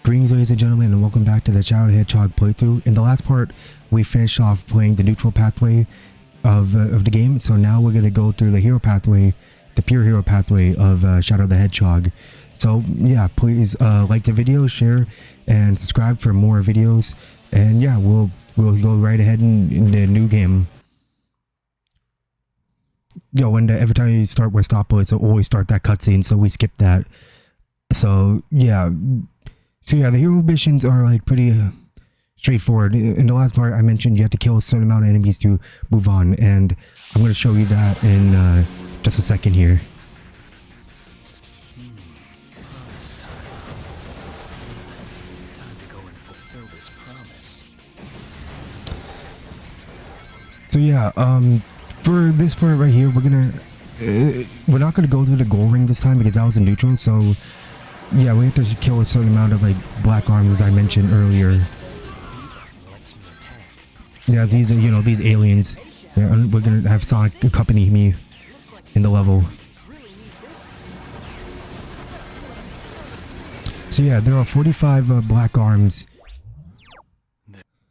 Greetings, ladies and gentlemen, and welcome back to the Shadow the Hedgehog playthrough. In the last part, we finished off playing the neutral pathway of the game, so now we're going to go through the hero pathway, the pure hero pathway of Shadow the Hedgehog. So yeah, please like the video, share, and subscribe for more videos. And yeah, we'll go right ahead in the new game. Yo, and every time you start Westopolis, it'll always start that cutscene, so we skip that. So yeah. So yeah, the hero missions are like pretty straightforward. In the last part, I mentioned you have to kill a certain amount of enemies to move on, and I'm going to show you that in just a second here. So yeah, for this part right here, we're not gonna go through the gold ring this time because that was a neutral. So yeah, we have to kill a certain amount of like black arms, as I mentioned earlier. Yeah, these are, you know, these aliens. We're gonna have Sonic accompany me in the level. So yeah, there are 45 black arms.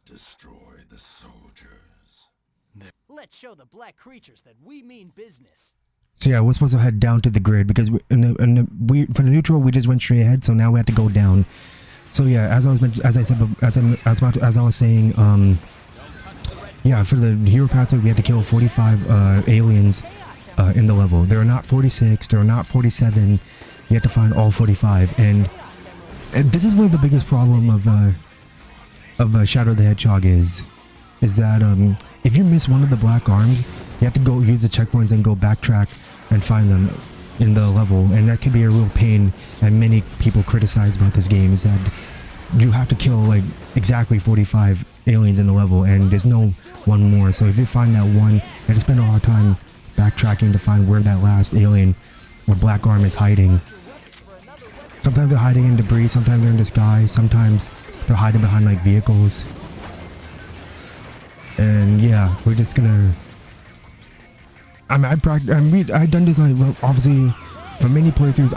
Destroy the soldiers. Let's show the black creatures that we mean business. So yeah, we're supposed to head down to the grid because for the neutral we just went straight ahead. So now we have to go down. So yeah, as I was saying, yeah, for the hero pathway we had to kill 45 aliens in the level. There are not 46. There are not 47. You have to find all 45, and this is where the biggest problem of Shadow the Hedgehog is that if you miss one of the black arms, you have to go use the checkpoints and go backtrack and find them in the level, and that can be a real pain. And many people criticize about this game is that you have to kill like exactly 45 aliens in the level, and there's no one more. So if you find that one, you have to spend a lot of time backtracking to find where that last alien or black arm is hiding. Sometimes they're hiding in debris, sometimes they're in disguise, sometimes they're hiding behind like vehicles. And yeah, we're just gonna. I've done this like, well, obviously for many playthroughs.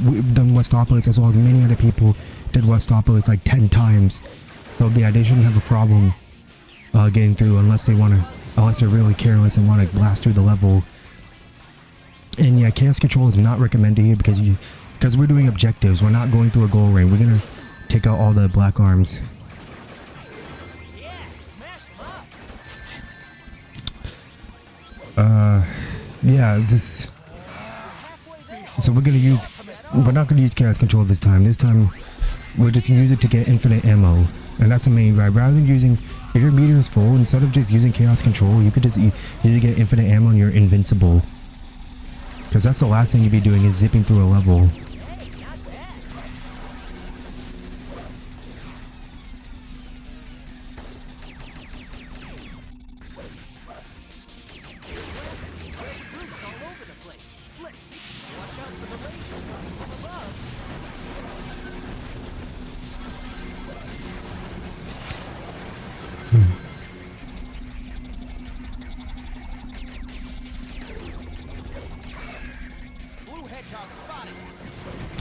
We've done Westopolis, as well as many other people did Westopolis like 10 times. So yeah, they shouldn't have a problem getting through unless they're really careless and want to blast through the level. And yeah, chaos control is not recommended here because we're doing objectives. We're not going through a goal ring. We're gonna take out all the black arms. Yeah, so we're not gonna use chaos control this time. This time we'll just use it to get infinite ammo, and that's the main right. Rather than using, if your meter is full, instead of just using chaos control, you could just either get infinite ammo and you're invincible, because that's the last thing you'd be doing is zipping through a level.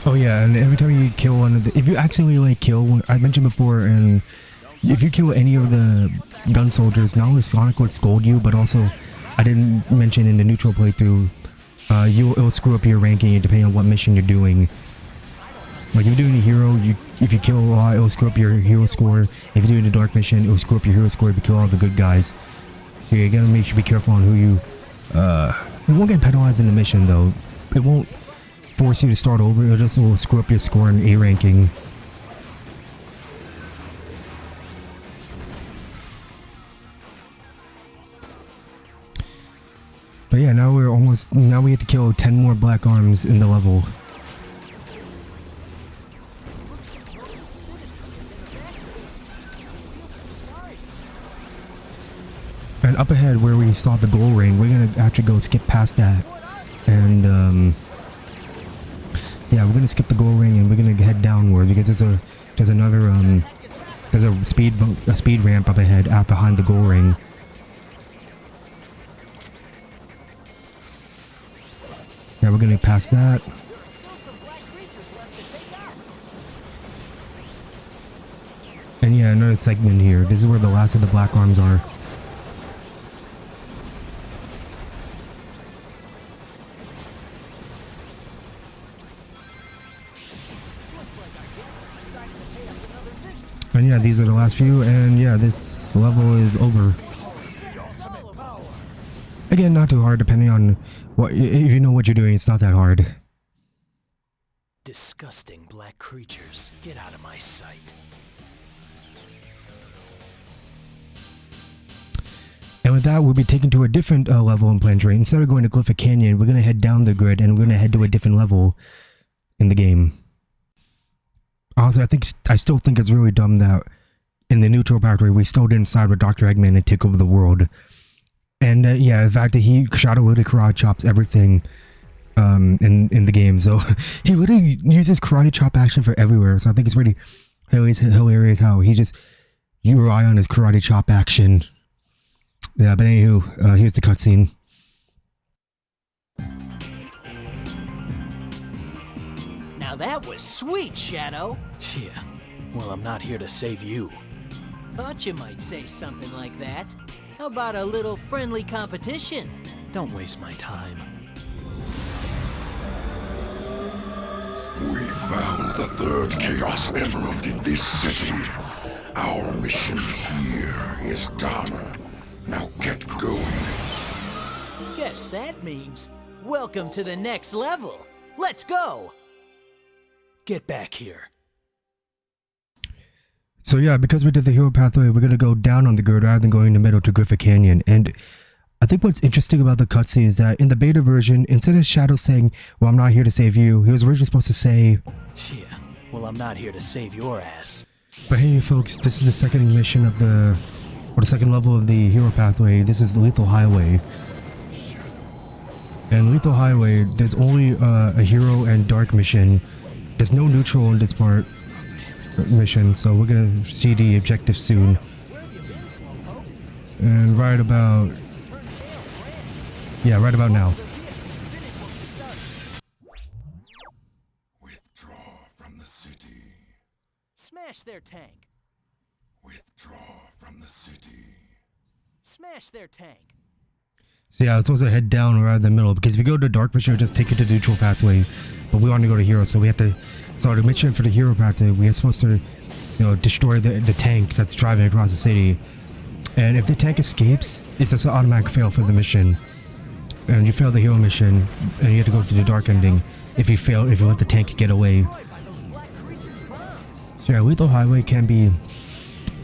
Oh yeah, and every time you kill one of the, if you accidentally like kill one, I mentioned before, and if you kill any of the gun soldiers, not only Sonic would scold you, but also, I didn't mention in the neutral playthrough, it'll screw up your ranking depending on what mission you're doing. Like if you're doing a hero, if you kill a lot, it'll screw up your hero score. If you're doing a dark mission, it'll screw up your hero score if you kill all the good guys. So you gotta make sure be careful on who you won't get penalized in the mission though. It won't force you to start over, it will screw up your score in A ranking. But yeah, now we have to kill 10 more black arms in the level. And up ahead where we saw the goal ring, we're gonna actually go skip past that, and yeah, we're gonna skip the goal ring and we're gonna head downward because there's a speed ramp up ahead out behind the goal ring. Yeah, we're gonna pass that. And yeah, another segment here. This is where the last of the black arms are. And yeah, these are the last few, and yeah, this level is over. Again, not too hard, depending on what, if you know what you're doing, it's not that hard. Disgusting black creatures. Get out of my sight. And with that, we'll be taken to a different level in Planetary. Instead of going to Griffith Canyon, we're going to head down the grid, and we're going to head to a different level in the game. Honestly, I still think it's really dumb that in the neutral factory, we still didn't side with Dr. Eggman and take over the world. And yeah, the fact that Shadow really karate chops everything in the game. So he really uses karate chop action for everywhere. So I think it's really hilarious how you rely on his karate chop action. Yeah, but anywho, here's the cutscene. Now that was sweet, Shadow. Yeah, well, I'm not here to save you. Thought you might say something like that. How about a little friendly competition? Don't waste my time. We found the third Chaos Emerald in this city. Our mission here is done. Now get going. Guess that means welcome to the next level. Let's go. Get back here. So yeah, because we did the hero pathway, we're going to go down on the grid rather than going in the middle to Griffith Canyon. And I think what's interesting about the cutscene is that in the beta version, instead of Shadow saying, well, I'm not here to save you, he was originally supposed to say, Yeah, well, I'm not here to save your ass. but hey folks, this is the second mission of the second level of the hero pathway. This is the Lethal Highway. And Lethal Highway, there's only a hero and dark mission. There's no neutral in this part mission, so we're gonna see the objective soon. And right about now. Withdraw from the city. Smash their tank. Withdraw from the city. Smash their tank. So yeah, I was supposed to head down right in the middle, because if you go to dark mission, it'll just take you to the neutral pathway. But we want to go to hero, so we have to. So the mission for the hero pathway, we are supposed to, destroy the tank that's driving across the city. And if the tank escapes, it's just an automatic fail for the mission. And you fail the hero mission, and you have to go through the dark ending. If you let the tank get away. So yeah, Lethal Highway can be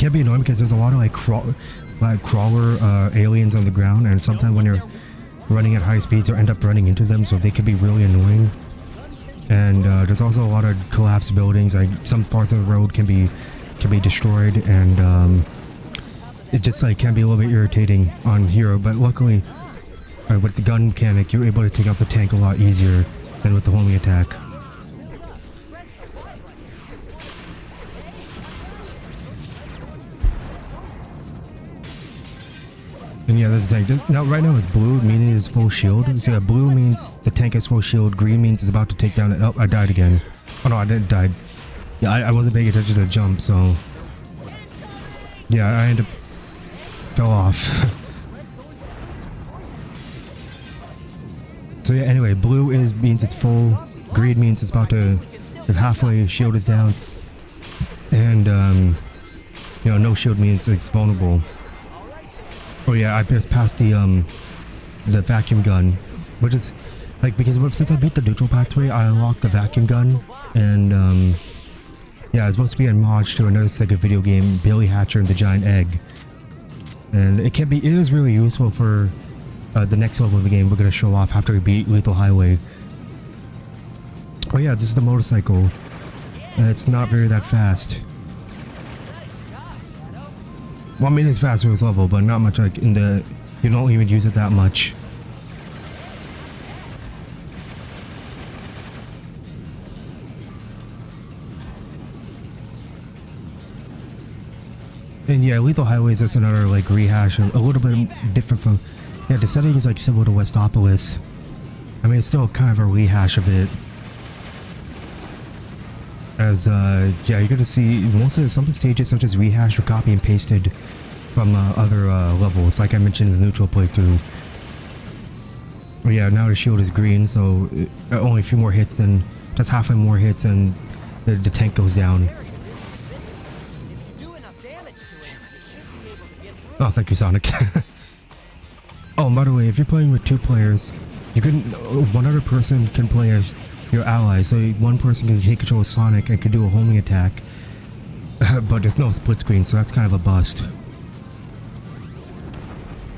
annoying because there's a lot of crawler aliens on the ground, and sometimes when you're running at high speeds, you end up running into them, so they can be really annoying. And there's also a lot of collapsed buildings. Like some parts of the road can be destroyed, and it just can be a little bit irritating on hero. But luckily, with the gun mechanic, you're able to take out the tank a lot easier than with the homing attack. And yeah, that's the thing. Now, right now it's blue, meaning it's full shield. So yeah, blue means the tank is full shield. Green means it's about to take down it. Oh, I died again. Oh no, I didn't die. Yeah, I wasn't paying attention to the jump, so yeah, I ended up fell off. So yeah, anyway, blue means it's full. Green means it's halfway. Shield is down, and no shield means it's vulnerable. Oh yeah, I just passed the vacuum gun, which is because since I beat the neutral pathway, I unlocked the vacuum gun, and yeah, it's supposed to be a mod to another Sega video game, Billy Hatcher and the Giant Egg, and it is really useful for the next level of the game. We're gonna show off after we beat Lethal Highway. Oh yeah, this is the motorcycle. It's not that fast. Well, I mean, it's fast for this level, but not much you don't even use it that much. And yeah, Lethal Highway is just another rehash, a little bit different from, yeah, the setting is similar to Westopolis. I mean, it's still kind of a rehash of it. As yeah, you're gonna see most of some of the stages such as rehash or copy and pasted from other levels, like I mentioned in the neutral playthrough. Oh yeah, now the shield is green, so only a few more hits, and just halfway more hits, and the tank goes down. Oh, thank you, Sonic. Oh, and by the way, if you're playing with 2 players, you can one other person can play as your ally. So one person can take control of Sonic and can do a homing attack, but there's no split screen, so that's kind of a bust.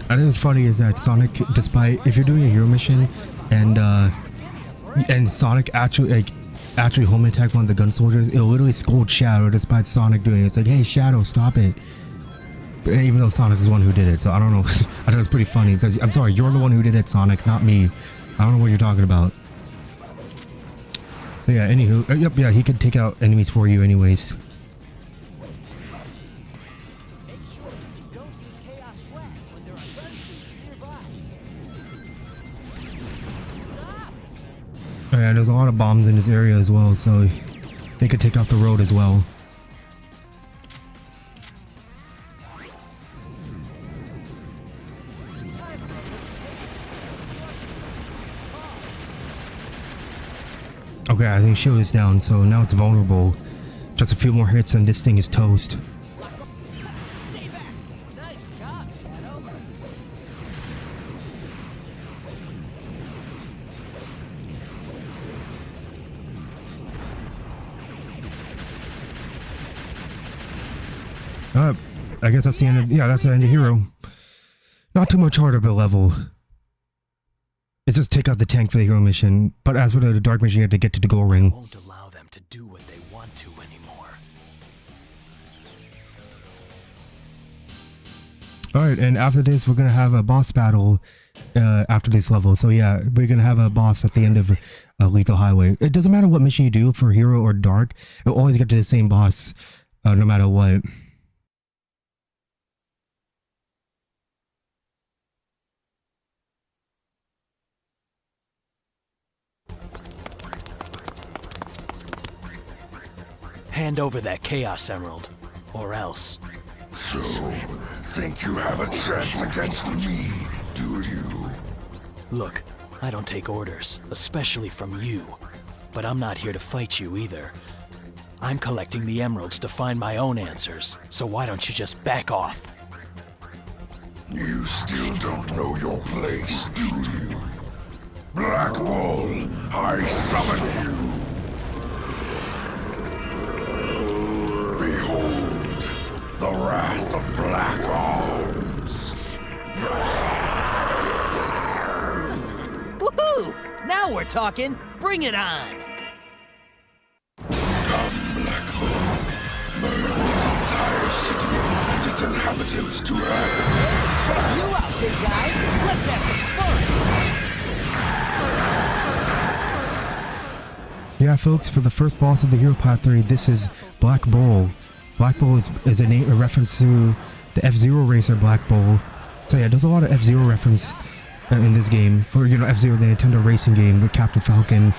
I think what's funny is that Sonic, despite if you're doing a hero mission and Sonic actually home attack one of the gun soldiers, it'll literally scold Shadow despite Sonic doing it. It's like, hey Shadow, stop it. But even though Sonic is the one who did it, so I don't know. I think it's pretty funny because I'm sorry, you're the one who did it, Sonic, not me. I don't know what you're talking about. So yeah, anywho, yep, yeah, he could take out enemies for you anyways. Oh yeah, there's a lot of bombs in this area as well, so they could take out the road as well. Okay, I think shield is down, so now it's vulnerable. Just a few more hits and this thing is toast. I guess that's the end of, yeah, that's the end of Hero. Not too much harder of a level. It's just take out the tank for the hero mission, but as for the dark mission, you have to get to the goal ring. I won't allow them to do what they want to anymore. Alright, and after this, we're gonna have a boss battle after this level. So yeah, we're gonna have a boss at the end of Lethal Highway. It doesn't matter what mission you do for hero or dark, you'll always get to the same boss, no matter what. Hand over that Chaos Emerald, or else. So, think you have a chance against me, do you? Look, I don't take orders, especially from you. But I'm not here to fight you either. I'm collecting the emeralds to find my own answers, so why don't you just back off? You still don't know your place, do you? Black Bull, I summon you! Behold, the wrath of Black Arms! Woohoo! Now we're talking! Bring it on! Come, Black Bull, burn this entire city and its inhabitants to earth! Check you out, big guy! Let's have some fun! Yeah, folks, for the first boss of the Hero Path 3, this is Black Bull. Black Bull is a reference to the F-Zero racer Black Bull. So yeah, there's a lot of F-Zero reference in this game. For, you know, F-Zero, the Nintendo racing game with Captain Falcon.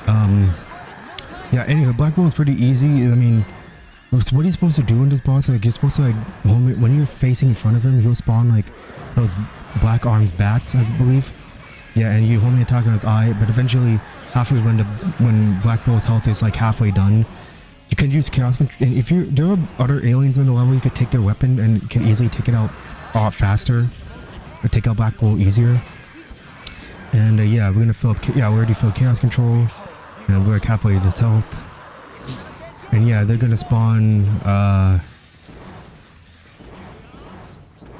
Yeah, anyway, Black Bull is pretty easy. I mean, what are you supposed to do in this boss? Like, you're supposed to, like, when you're facing in front of him, he'll spawn, like, those Black Arms bats, I believe. Yeah, and you homing attack on his eye, but eventually, halfway when Black Bull's health is, like, halfway done, you can use Chaos Control. And if there are other aliens in the level, you could take their weapon and can easily take it out a lot faster, or take out Black Bull easier. And yeah, we're gonna fill up. Yeah, we already filled Chaos Control, and we're like halfway to its health. And yeah, they're gonna spawn. Oh,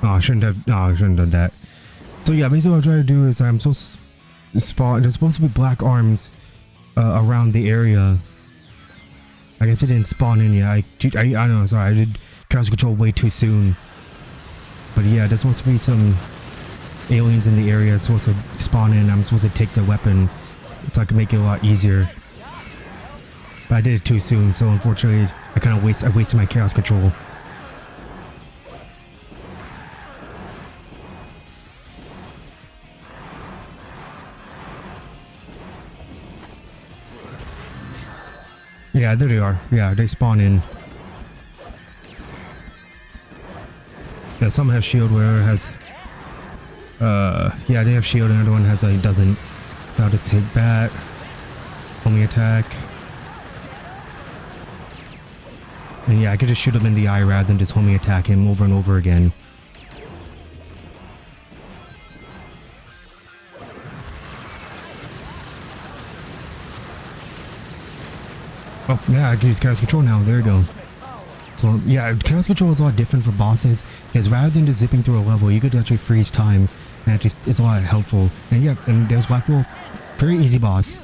I shouldn't have. No, I shouldn't have done that. So yeah, basically what I'm trying to do is I'm supposed to spawn. There's supposed to be Black Arms around the area. I guess it didn't spawn in yet. I don't know. Sorry, I did Chaos Control way too soon. But yeah, there's supposed to be some aliens in the area. It's supposed to spawn in. I'm supposed to take their weapon, so I can make it a lot easier. But I did it too soon, so unfortunately, I wasted my Chaos Control. Yeah, Yeah, there they are. Yeah, they spawn in. Yeah, some have shield where it has yeah, they have shield and the other one has doesn't. So I'll just take that. Homing attack. And yeah, I could just shoot him in the eye rather than just homing attack him over and over again. Oh, yeah, I can use chaos control now. There you go. So, yeah, chaos control is a lot different for bosses because rather than just zipping through a level, you could actually freeze time, and it's a lot helpful. And yeah, and there's Blackpool, very easy boss.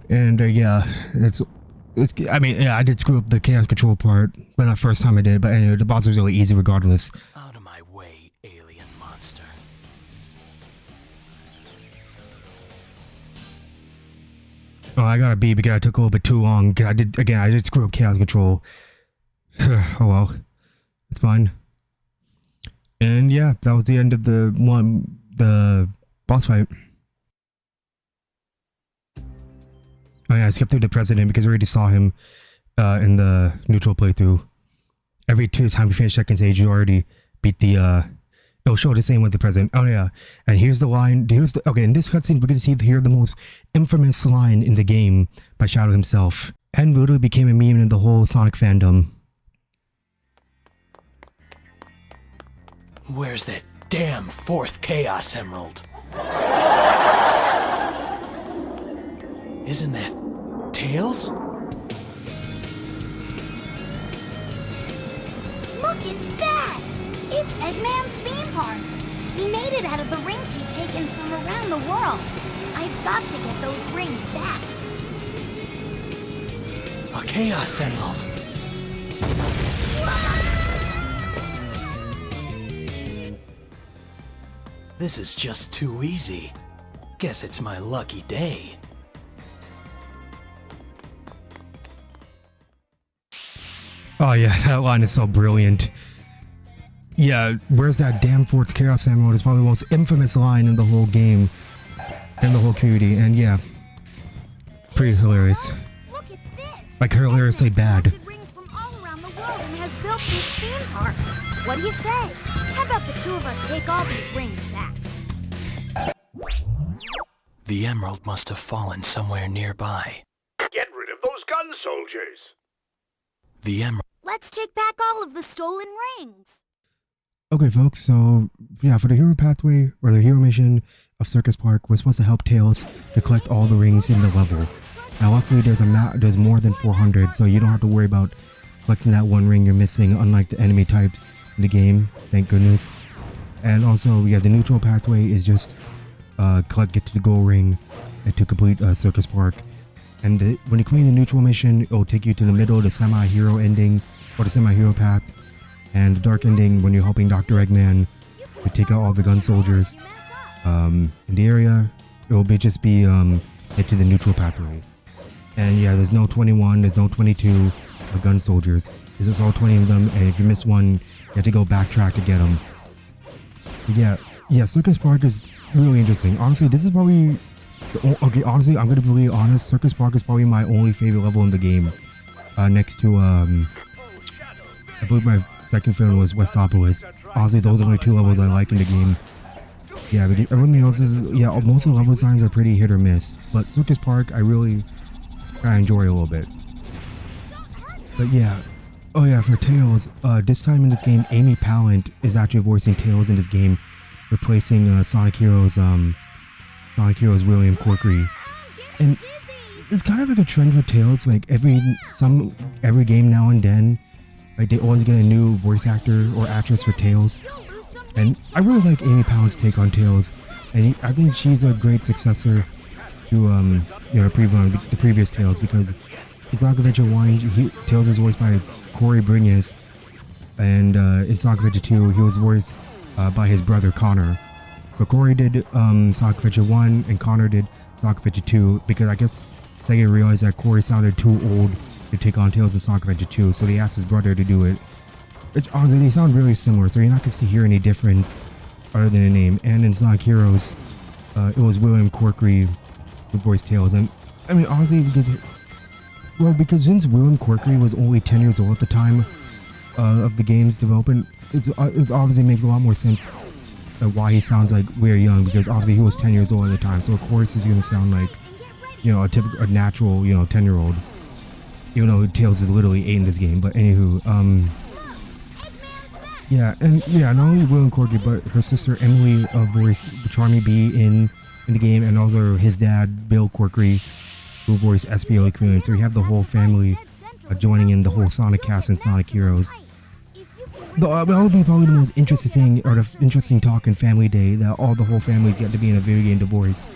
And yeah, I mean, yeah, I did screw up the chaos control part, but not first time I did. But anyway, the boss was really easy regardless. Out of my way, alien monster. Oh, I got a B because I took a little bit too long. I did screw up chaos control. Oh well, it's fine. And yeah, that was the end of the boss fight. Oh yeah, I skipped through the president because we already saw him in the neutral playthrough. Every 2 times you finish second stage, you already beat the it'll show the same with the president. Oh yeah, and here's the line. Okay, in this cutscene, we're gonna see here the most infamous line in the game by Shadow himself, and literally became a meme in the whole Sonic fandom. Where's that damn 4th Chaos Emerald? Isn't that Tails? Look at that! It's Eggman's theme park. He made it out of the rings he's taken from around the world. I've got to get those rings back. A Chaos Emerald. This is just too easy. Guess it's my lucky day. Oh yeah, that line is so brilliant. Yeah, where's that damn 4th Chaos Emerald? It's probably the most infamous line in the whole game, in the whole community, and yeah, pretty hilarious. Look at this. Like hilariously bad. Rings from all around the world and has built this theme park. What do you say? How about the 2 of us take all these rings back? The emerald must have fallen somewhere nearby. Get rid of those gun soldiers. The emerald. Let's take back all of the stolen rings. Okay folks, so yeah, for the hero pathway, or the hero mission of Circus Park, we're supposed to help Tails to collect all the rings in the level. Now luckily there's more than 400, so you don't have to worry about collecting that one ring you're missing, unlike the enemy types in the game, thank goodness. And also, yeah, the neutral pathway is just get to the gold ring to complete Circus Park. And when you complete the neutral mission, it will take you to the middle, the semi-hero ending, or the semi-hero path. And the dark ending when you're helping Dr. Eggman to take out all the gun soldiers in the area. It will just be head to the neutral pathway. And yeah, there's no 21, there's no 22 gun soldiers. There's just all 20 of them, and if you miss one, you have to go backtrack to get them. Yeah, Circus Park is really interesting. Honestly, this is probably... Okay, honestly, I'm gonna be really honest. Circus Park is probably my only favorite level in the game. Next to, I believe my second favorite was Westopolis. Honestly, those are the only 2 levels I like in the game. Yeah, but everything else is... Yeah, most of the level designs are pretty hit or miss. But Circus Park, I enjoy a little bit. But yeah. Oh yeah, for Tails, this time in this game, Amy Pallant is actually voicing Tails in this game, replacing Sonic Heroes William Corkery. And it's kind of like a trend for Tails, like every game now and then, like they always get a new voice actor or actress for Tails. And I really like Amy Pallant's take on Tails, and I think she's a great successor to the previous Tails, because in Sonic Adventure 1, Tails is voiced by Corey Bringas, and in Sonic Adventure 2, he was voiced by his brother Connor. So Corey did Sonic Adventure 1, and Connor did Sonic Adventure 2, because I guess Sega realized that Corey sounded too old to take on Tails in Sonic Adventure 2, so they asked his brother to do it. Honestly, they sound really similar, so you're not going to hear any difference other than the name. And in Sonic Heroes, it was William Corkery who voiced Tails. And I mean, honestly, because Well, because since William Corkery was only 10 years old at the time of the game's development, it's obviously makes a lot more sense why he sounds like very young, because obviously he was 10 years old at the time, so of course he's gonna sound like, you know, a natural, you know, 10-year-old, even though Tails is literally 8 in this game. But anywho, yeah, and yeah, not only William Corky, but her sister Emily voiced Charmy B in the game, and also his dad Bill Corkery, who voiced SPO Chameleon. So we have the whole family joining in the whole Sonic cast and Sonic Heroes. That would be probably the most interesting thing, or the interesting talk in Family Day, that the whole families get to be in a video game to voice.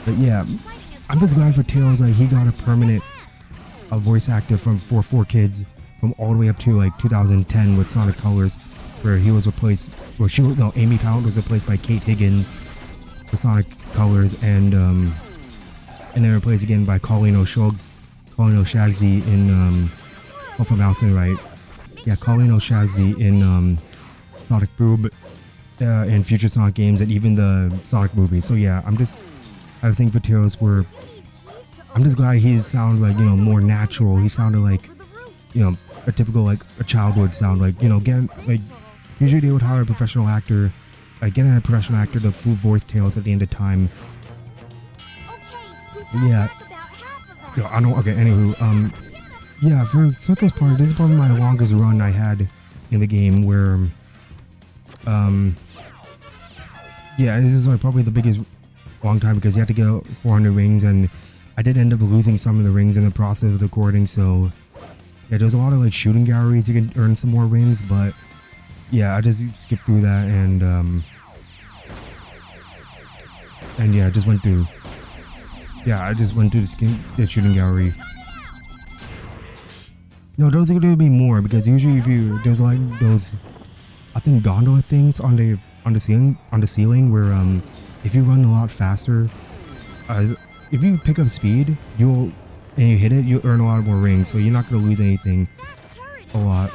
But yeah, I'm just glad for Tails, like he got a permanent voice actor for 4 kids, from all the way up to like 2010 with Sonic Colors, where he was replaced, Amy Pound was replaced by Kate Higgins for Sonic Colors, and then replaced again by Colleen O'Shagzy in hope I'm announcing right. Yeah, Colleen O'Shagzy in Sonic Boom and future Sonic games, and even the Sonic movies. So yeah, I think for Tails, I'm just glad he sounded like, you know, more natural. He sounded like, you know, a typical like a child would sound like, you know, usually they would hire a professional actor, getting a professional actor to full voice Tails at the end of time. Yeah. Yo, I don't. Okay. Anywho, yeah, for Circus Park, this is probably my longest run I had in the game, where, yeah, this is like probably the biggest long time, because you had to get 400 rings, and I did end up losing some of the rings in the process of the recording. So yeah, there's a lot of like shooting galleries you can earn some more rings, but yeah, I just skipped through that, and yeah, I just went through the shooting gallery. No, those are gonna be more, because usually there's like those, I think, gondola things on the ceiling where if you run a lot faster, if you pick up speed, and you hit it, you'll earn a lot more rings, so you're not gonna lose anything a lot.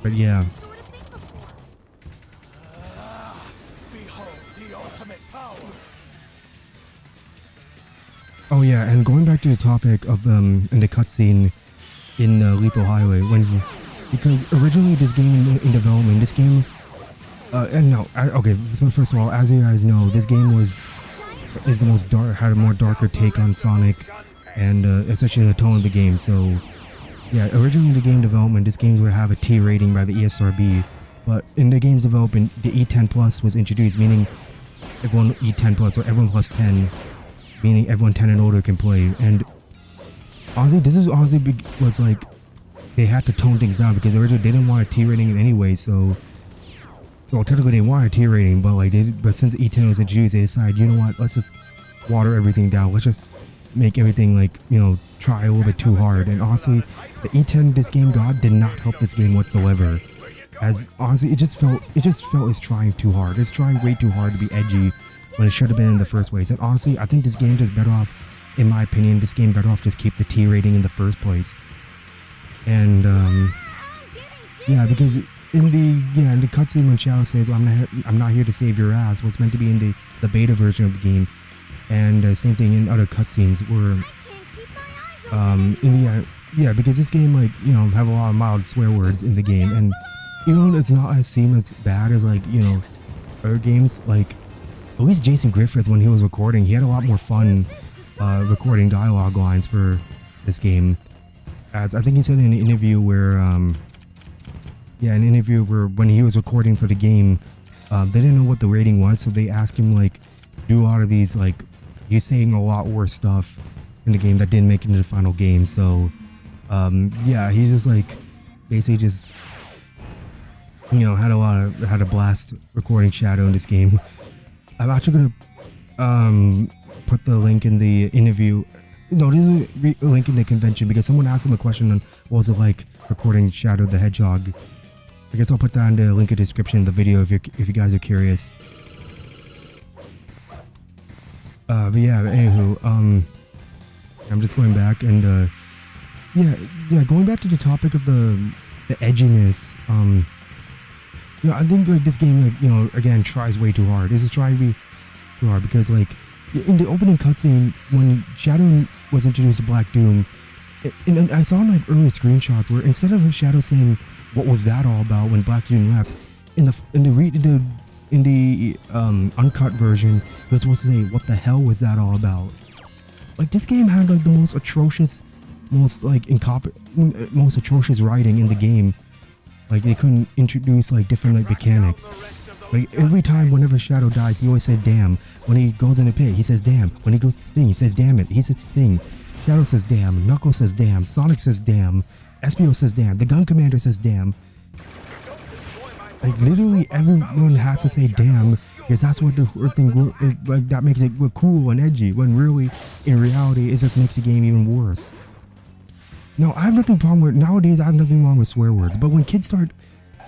But yeah. Oh yeah, and going back to the topic of in the cutscene in Lethal Highway, because originally this game in development, okay, so first of all, as you guys know, this game is the most had a more darker take on Sonic, and especially the tone of the game. So yeah, originally in the game development, this game would have a T rating by the ESRB, but in the game's development, the E10 Plus was introduced, meaning everyone E10 Plus, or everyone plus 10. Meaning everyone 10 and older can play. And honestly, was like, they had to tone things down, because originally they didn't want a T rating in any way. So, well, technically they wanted a T rating, but but since E10 was introduced, they decided, you know what, let's just water everything down. Let's just make everything like, you know, try a little bit too hard. And honestly, the E10 this game got did not help this game whatsoever. As honestly, it just felt it's trying too hard. It's trying way too hard to be edgy, when it should have been in the first place. And honestly, I think this game just better off, in my opinion, just keep the T rating in the first place. And yeah, because in the cutscene when Shadow says, I'm not here to save your ass, was meant to be in the beta version of the game, and same thing in other cutscenes where yeah, because this game, like, you know, have a lot of mild swear words in the game, and even though it's not as bad as, like, you know, other games, like at least Jason Griffith, when he was recording, he had a lot more fun recording dialogue lines for this game. As I think he said in an interview where, when he was recording for the game, they didn't know what the rating was, so they asked him, like, do a lot of these, like, he's saying a lot worse stuff in the game that didn't make it into the final game. So, yeah, he just, like, basically just, you know, had a blast recording Shadow in this game. I'm actually gonna put the link in the interview. No, this is a link in the convention, because someone asked him a question on what was it like recording Shadow the Hedgehog. I guess I'll put that in the link in the description of the video if you guys are curious. But yeah, anywho, I'm just going back, and yeah, going back to the topic of the edginess. You know, I think like this game, like, you know, again, tries way too hard. This is trying to be too hard, because like in the opening cutscene when Shadow was introduced to Black Doom, and I saw like early screenshots where instead of Shadow saying what was that all about when Black Doom left, in the uncut version, he was supposed to say what the hell was that all about. Like this game had like the most atrocious, most atrocious writing in the game. Like they couldn't introduce like different like mechanics. Like every time whenever Shadow dies, he always said damn. When he goes in a pit, he says damn. When he goes thing, he says damn it. He says thing. Shadow says damn. Knuckles says damn. Sonic says damn. SPO says damn. The gun commander says damn. Like literally everyone has to say damn because that's what the thing is, like that makes it look cool and edgy, when really in reality it just makes the game even worse. No, I have nothing problem with nowadays. I have nothing wrong with swear words, but when kids start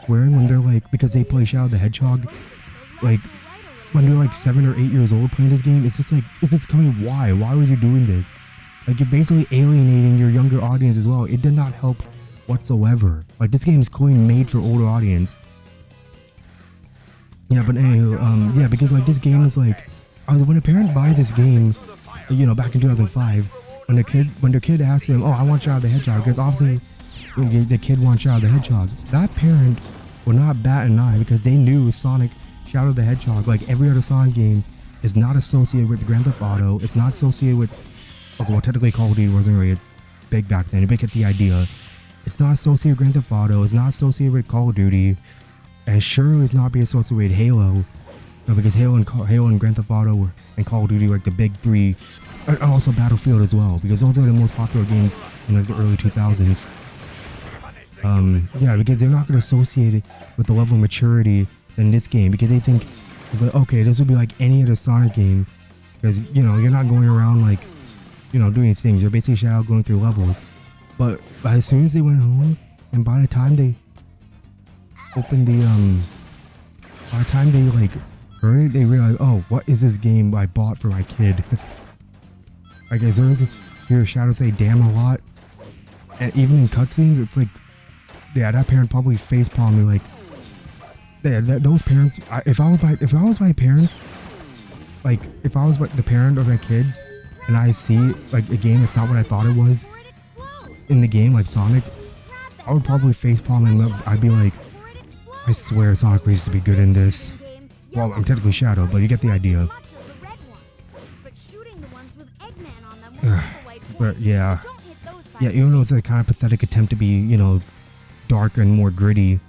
swearing when they're like, because they play Shadow the Hedgehog, like when they're like 7 or 8 years old playing this game, it's just like, it's just coming. Why were you doing this? Like you're basically alienating your younger audience as well. It did not help whatsoever. Like this game is clearly made for older audience. Yeah, but anywho, yeah, because like this game is like, when a parent buys this game, you know, back in 2005, when their kid asks him, oh, I want Shadow the Hedgehog, because obviously the kid wants Shadow the Hedgehog, that parent will not bat an eye because they knew Sonic, Shadow the Hedgehog, like every other Sonic game, is not associated with Grand Theft Auto. It's not associated with, well, technically Call of Duty wasn't really big back then, but get the idea. It's not associated with Grand Theft Auto. It's not associated with Call of Duty. And surely it's not be associated with Halo, because Halo and Grand Theft Auto and Call of Duty were like the big three, and also Battlefield as well, because those are the most popular games in like the early 2000s. Yeah, because they're not going to associate it with the level of maturity in this game, because they think it's like, okay, this would be like any other Sonic game, because you know you're not going around like, you know, doing these things. You're basically Shadow going through levels. But as soon as they went home, and by the time they opened the by the time they like heard it, they realized, oh, what is this game I bought for my kid? Like as soon as you hear Shadow say damn a lot, and even in cutscenes, it's like, yeah, that parent probably facepalmed me. Like, yeah, those parents, if I was my parents, like if I was the parent of my kids and I see like a game that's not what I thought it was in the game, like Sonic, I would probably facepalm and I'd be like, I swear Sonic used to be good in this. Well, I'm technically Shadow, but you get the idea. But yeah, even though it's a kind of pathetic attempt to be, you know, dark and more gritty.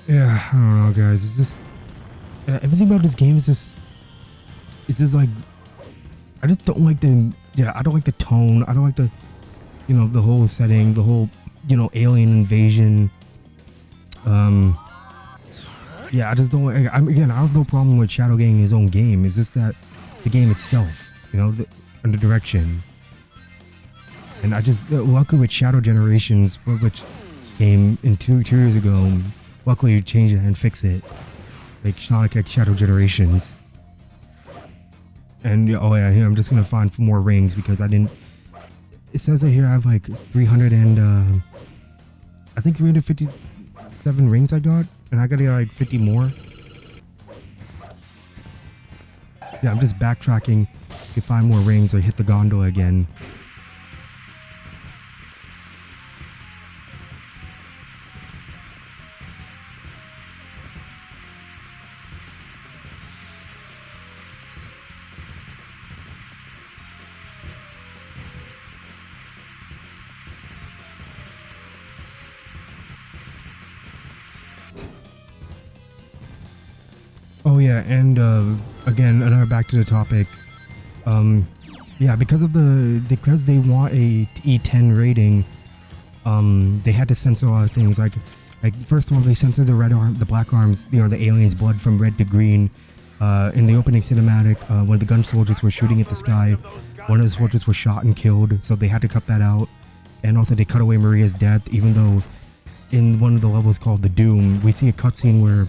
Yeah, I don't know, guys. It's just everything about this game is just, it's just like, I just don't like the, I don't like the tone. I don't like the, you know, the whole setting, the whole, you know, alien invasion. Yeah, I just don't. Again, I have no problem with Shadow getting his own game. It's just that the game itself, you know, and the direction. And I just, luckily with Shadow Generations, which came in two years ago, luckily you change it and fix it, like Sonic X Shadow Generations. And oh yeah, here I'm just gonna find more rings because I didn't. It says that here I have like 300 and I think 357 rings I got, and I gotta get like 50 more. Yeah, I'm just backtracking to find more rings or hit the gondola again. Oh yeah, and again, another back to the topic. Yeah, because they want a E10 rating, they had to censor a lot of things. Like first of all, they censored the black arms, you know, the aliens' blood from red to green. In the opening cinematic, when the gun soldiers were shooting at the sky, one of the soldiers was shot and killed, so they had to cut that out. And also, they cut away Maria's death, even though in one of the levels called the Doom, we see a cutscene where,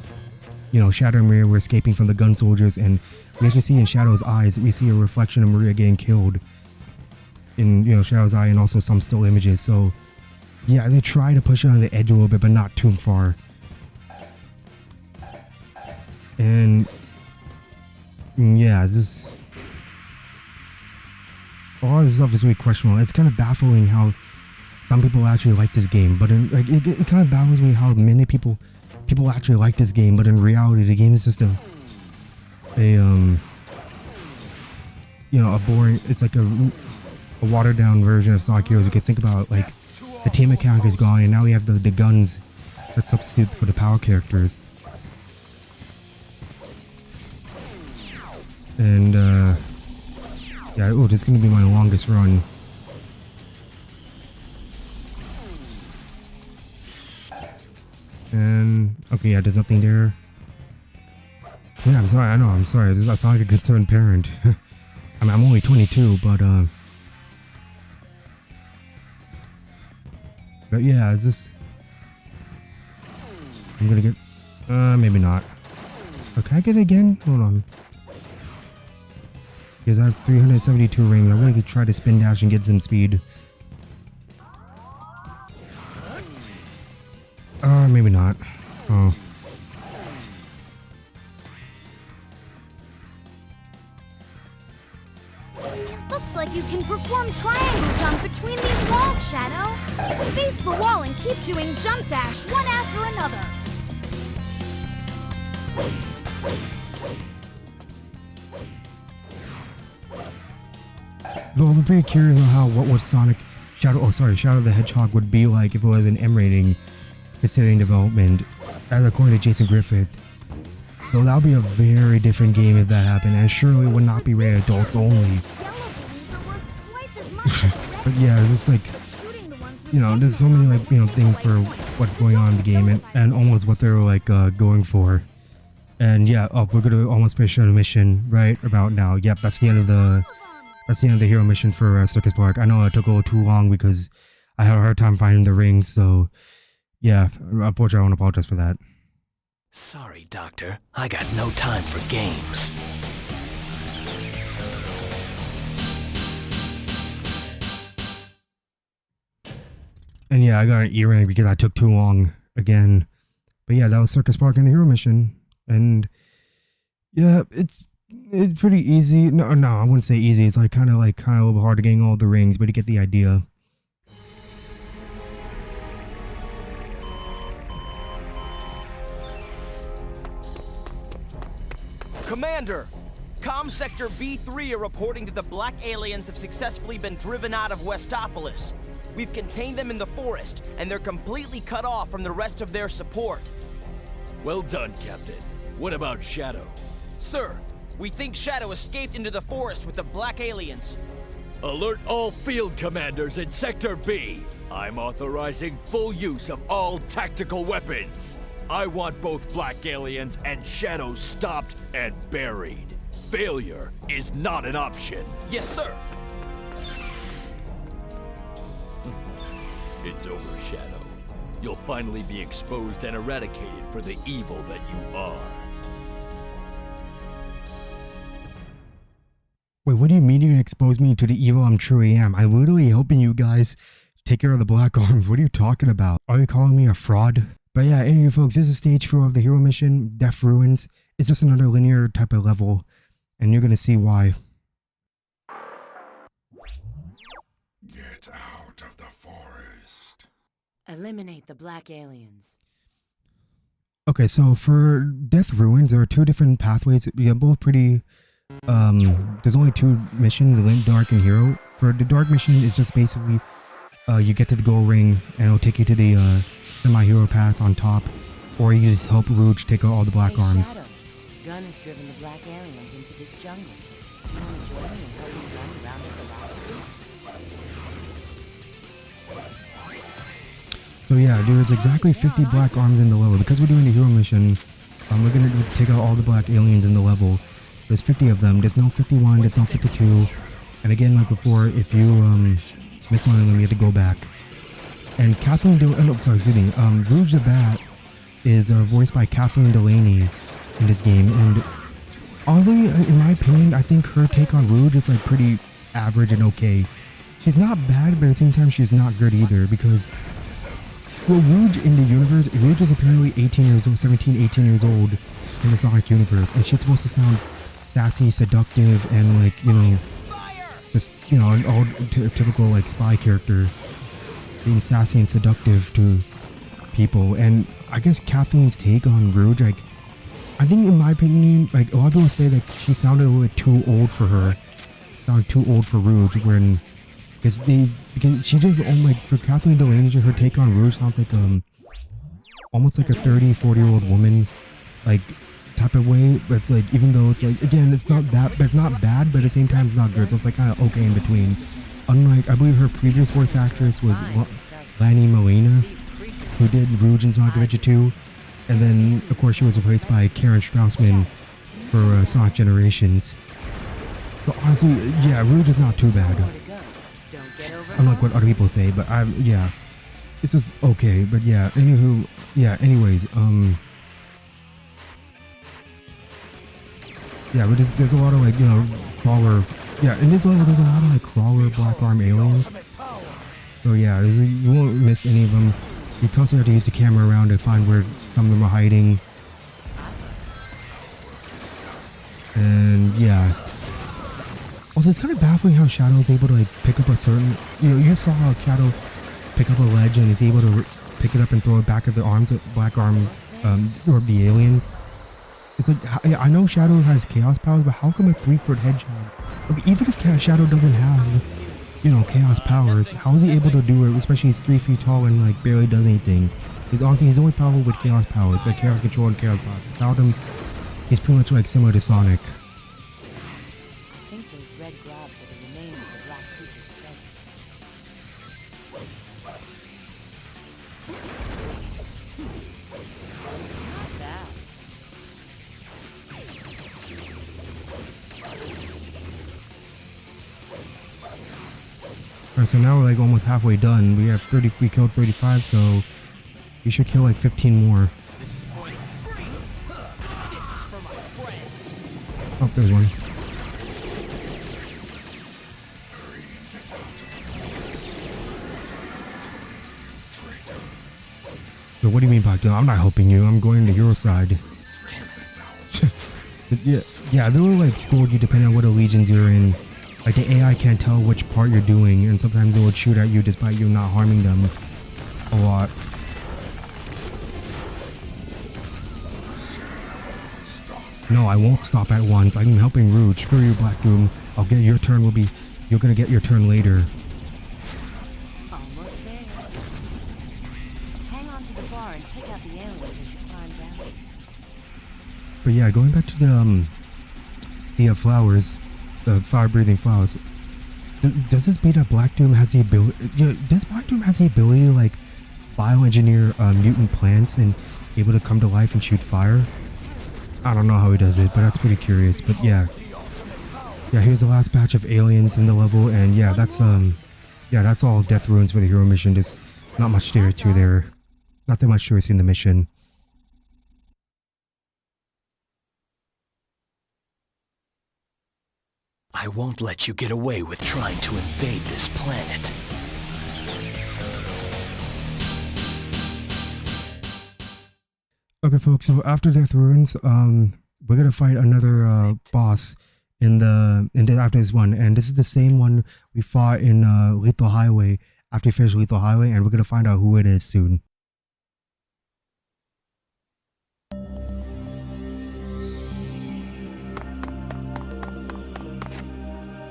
you know, Shadow and Maria were escaping from the gun soldiers, and we actually see in Shadow's eyes, we see a reflection of Maria getting killed in, you know, Shadow's eye, and also some still images. So Yeah, they try to push it on the edge a little bit, but not too far. And yeah, this a lot of this stuff is really questionable. It's kind of baffling how some people actually like this game, but in, like it kind of baffles me how many people actually like this game, but in reality, the game is just a you know, a boring. It's like a watered down version of Sonic Heroes. You could think about, like, the team mechanic is gone, and now we have the guns that substitute for the power characters. And yeah, oh, this is gonna be my longest run. And okay, yeah, there's nothing there. Yeah, I'm sorry. I know. I'm sorry. I sound like a concerned parent. I mean, I'm only 22, but yeah, it's just I'm gonna get maybe not. Oh, can I get it again? Hold on. Because I have 372 rings. I'm gonna try to spin dash and get some speed. Maybe not. Oh. It looks like you can perform triangle jump between these walls, Shadow. Face the wall and keep doing jump dash one after another. Though I'm pretty curious on how what would Shadow the Hedgehog would be like if it was an M rating, considering development, as according to Jason Griffith. Though that would be a very different game if that happened, and surely would not be rated adults only. But yeah, it's just like, you know, there's so many, like, you know, things for what's going on in the game, and almost what they're like going for. And yeah, we're gonna almost finish a mission right about now. Yep, that's the end of the hero mission for Circus Park. I know it took a little too long because I had a hard time finding the rings, so yeah, unfortunately I want to apologize for that. Sorry, Doctor. I got no time for games. And yeah, I got an E-ring because I took too long again. But yeah, that was Circus Park and the hero mission. And yeah, it's pretty easy. No, I wouldn't say easy. It's like kind of a little hard to getting all the rings, but you get the idea. Commander! Comm Sector B3 are reporting that the black aliens have successfully been driven out of Westopolis. We've contained them in the forest, and they're completely cut off from the rest of their support. Well done, Captain. What about Shadow? Sir, we think Shadow escaped into the forest with the black aliens. Alert all field commanders in Sector B. I'm authorizing full use of all tactical weapons. I want both black aliens and Shadow stopped and buried. Failure is not an option. Yes, sir. It's over, Shadow. You'll finally be exposed and eradicated for the evil that you are. Wait, what do you mean you're gonna expose me to the evil I'm truly am? I'm literally helping you guys take care of the black arms. What are you talking about? Are you calling me a fraud? But yeah, anyway folks, this is stage 4 of the hero mission, Death Ruins. It's just another linear type of level, and you're gonna see why. Get out of the forest. Eliminate the black aliens. Okay, so for Death Ruins, there are 2 different pathways. Yeah, both pretty... there's only 2 missions, Link, Dark, and Hero. For the Dark mission, it's just basically you get to the gold ring, and it'll take you to the semi-hero path on top, or you can just help Rouge take out all the black arms. Shadow. Gun has driven the black aliens into this jungle. Do you want to join me and help me run around the So yeah, there's exactly 50 black arms in the level. Because we're doing the hero mission, we're gonna take out all the black aliens in the level. There's 50 of them. There's no 51, there's no 52. And again, like before, if you miss one of them, you have to go back. And Kathleen Rouge the Bat is voiced by Kathleen Delaney in this game. And honestly, in my opinion, I think her take on Rouge is like pretty average and okay. She's not bad, but at the same time, she's not good either, because Well, Rouge in the universe, Rouge is apparently 18 years old, 17, 18 years old in the Sonic universe, and she's supposed to sound sassy, seductive, and like, you know, just, you know, an all typical like spy character, being sassy and seductive to people. And I guess Kathleen's take on Rouge, like, I think in my opinion, like, a lot of people say that she sounded a little bit too old for her, sounded too old for Rouge, when because she just, like, for Kathleen Delaney, her take on Rouge sounds like almost like a 30-40-year-old woman, like, type of way. But it's like, even though it's like, again, it's not that, but it's not bad, but at the same time it's not good, so it's like kind of okay in between. Unlike, I believe her previous voice actress was Lanny Molina, who did Rouge in Sonic Adventure 2, and then of course she was replaced by Karen Strausman for Sonic Generations. But honestly, yeah, Rouge is not too bad, unlike what other people say. But yeah, this is okay. But yeah, anywho, yeah, anyways, yeah, but there's a lot of, like, you know, crawler, yeah, in this level there's a lot of like crawler black arm aliens. So yeah, you won't miss any of them. You constantly have to use the camera around to find where some of them are hiding. And yeah. Also, it's kind of baffling how Shadow is able to, like, pick up a certain, you know, you saw how Shadow pick up a ledge and is able to pick it up and throw it back at the arms of black arm, or the aliens. It's like, I know Shadow has chaos powers, but how come a 3-foot hedgehog, like, even if Shadow doesn't have, you know, chaos powers, how is he able to do it, especially he's 3 feet tall and, like, barely does anything? Because honestly, he's only powerful with chaos powers, like chaos control and chaos powers. Without him, he's pretty much, like, similar to Sonic. I think those red globs are the remains of the black creature's presence. Not bad. Alright, so now we're like almost halfway done. We killed 35, so we should kill like 15 more. Oh, there's one. So what do you mean by, I'm not helping you, I'm going to your side. Yeah, they will like score you depending on what allegiance you're in. Like, the AI can't tell which part you're doing, and sometimes they will shoot at you despite you not harming them a lot. No, I won't stop at once. I'm helping Rouge. Screw you, Black Doom. I'll get your turn. You're gonna get your turn later. Almost there. Hang on to the bar and take out the aliens as you climb down. But yeah, going back to the flowers, the fire-breathing flowers. Does this mean that Black Doom has the ability? Does Black Doom has the ability to, like, bioengineer mutant plants and able to come to life and shoot fire? I don't know how he does it, but that's pretty curious. But yeah, here's the last batch of aliens in the level, and yeah, that's all Death Ruins for the hero mission. There's not much there to there, not that much choice in the mission. I won't let you get away with trying to invade this planet. Okay, folks, so after Death Ruins, we're gonna fight another boss after this one, and this is the same one we fought in Lethal Highway after we finished Lethal Highway, and we're gonna find out who it is soon.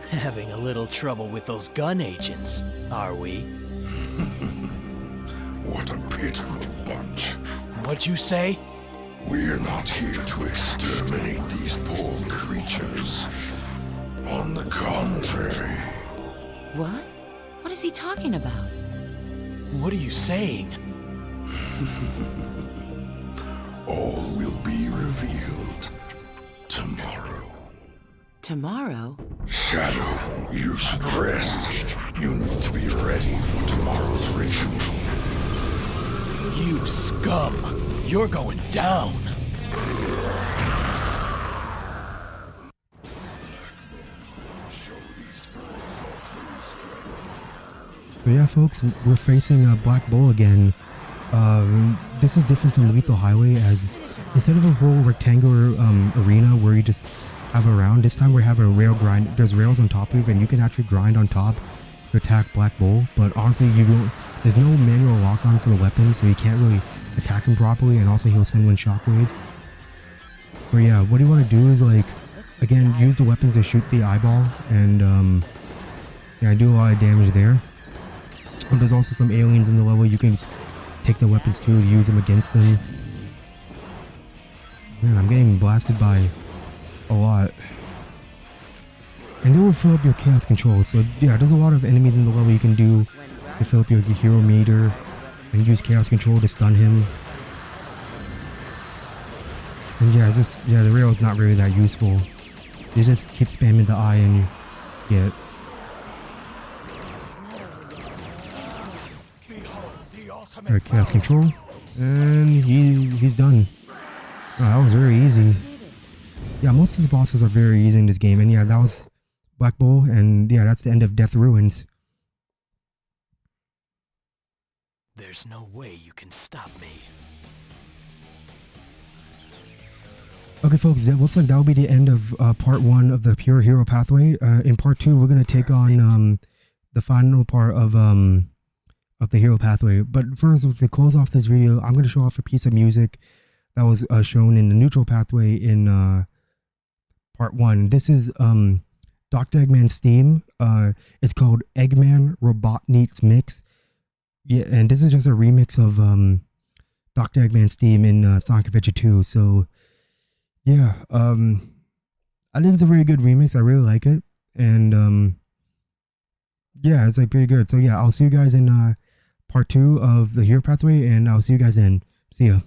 Having a little trouble with those gun agents, are we? What a pitiful bunch. What'd you say? We're not here to exterminate these poor creatures. On the contrary. What? What is he talking about? What are you saying? All will be revealed tomorrow. Tomorrow? Shadow, you should rest. You need to be ready for tomorrow's ritual. You scum! You're going down! So yeah, folks, we're facing a Black Bull again. This is different from Lethal Highway, as instead of a whole rectangular arena where you just have a round, this time we have a rail grind. There's rails on top of you, and you can actually grind on top to attack Black Bull. But honestly, there's no manual lock on for the weapon, so you can't really attack him properly, and also he'll send one shockwaves. So yeah, what you want to do is, like, again, use the weapons to shoot the eyeball, and yeah, I do a lot of damage there. But there's also some aliens in the level you can just take the weapons to use them against them. Man, I'm getting blasted by a lot. And it will fill up your chaos control. So yeah, there's a lot of enemies in the level you can do to fill up your hero meter and use chaos control to stun him. And yeah, it's just, yeah, the rail is not really that useful. You just keep spamming the eye and you get. Alright, chaos control, and he's done. Oh, that was very easy. Yeah, most of the bosses are very easy in this game, and yeah, that was Black Bull, and yeah, that's the end of Death Ruins. There's no way you can stop me. Okay, folks, it looks like that will be the end of part 1 of the Pure Hero Pathway. In part 2, we're gonna take on the final part of the Hero Pathway. But first, to close off this video, I'm gonna show off a piece of music that was shown in the neutral pathway in part 1. This is Dr. Eggman's theme. It's called E.G.G.M.A.N Robeatnix Mix. Yeah, and this is just a remix of Dr. Eggman's theme in Sonic Adventure 2. So yeah, I think it's a very good remix. I really like it, and yeah, it's like pretty good. So yeah, I'll see you guys in part 2 of the Hero Pathway, and I'll see you guys then. See ya.